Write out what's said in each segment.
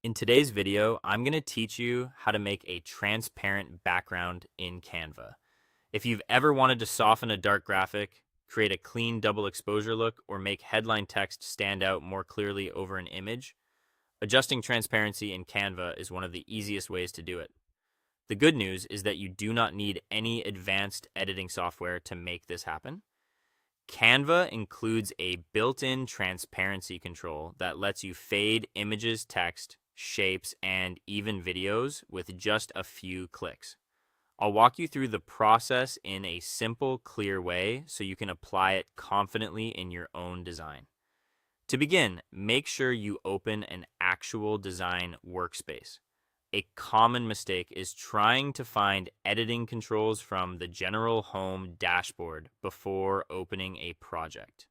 In today's video, I'm going to teach you how to make a transparent background in Canva. If you've ever wanted to soften a dark graphic, create a clean double exposure look, or make headline text stand out more clearly over an image, adjusting transparency in Canva is one of the easiest ways to do it. The good news is that you do not need any advanced editing software to make this happen. Canva includes a built-in transparency control that lets you fade images, text, shapes, and even videos with just a few clicks. I'll walk you through the process in a simple, clear way so you can apply it confidently in your own design. To begin, make sure you open an actual design workspace. A common mistake is trying to find editing controls from the general home dashboard before opening a project.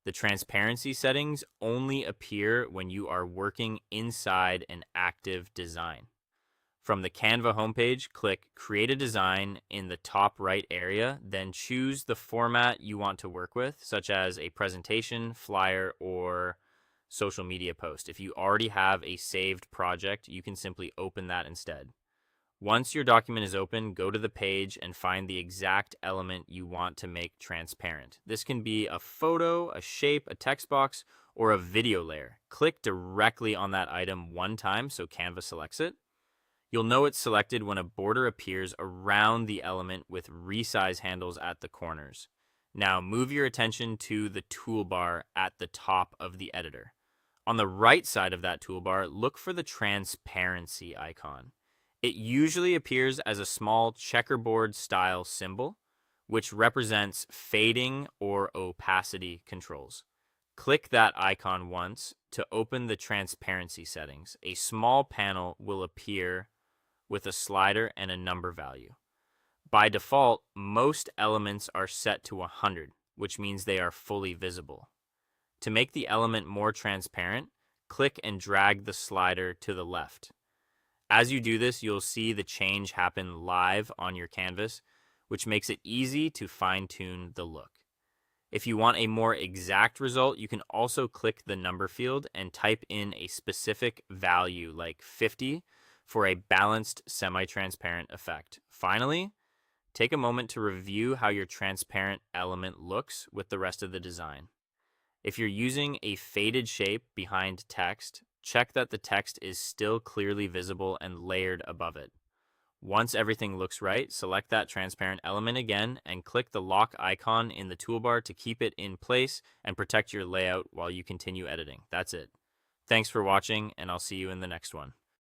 The transparency settings only appear when you are working inside an active design. From the Canva homepage, click Create a Design in the top right area, then choose the format you want to work with, such as a presentation, flyer, or social media post. If you already have a saved project, you can simply open that instead. Once your document is open, go to the page and find the exact element you want to make transparent. This can be a photo, a shape, a text box, or a video layer. Click directly on that item one time so Canva selects it. You'll know it's selected when a border appears around the element with resize handles at the corners. Now move your attention to the toolbar at the top of the editor. On the right side of that toolbar, look for the transparency icon. It usually appears as a small checkerboard style symbol, which represents fading or opacity controls. Click that icon once to open the transparency settings. A small panel will appear with a slider and a number value. By default, most elements are set to 100, which means they are fully visible. To make the element more transparent, click and drag the slider to the left. As you do this, you'll see the change happen live on your canvas, which makes it easy to fine-tune the look. If you want a more exact result, you can also click the number field and type in a specific value like 50 for a balanced semi-transparent effect. Finally, take a moment to review how your transparent element looks with the rest of the design. If you're using a faded shape behind text, check that the text is still clearly visible and layered above it. Once everything looks right, select that transparent element again and click the lock icon in the toolbar to keep it in place and protect your layout while you continue editing. That's it. Thanks for watching, and I'll see you in the next one.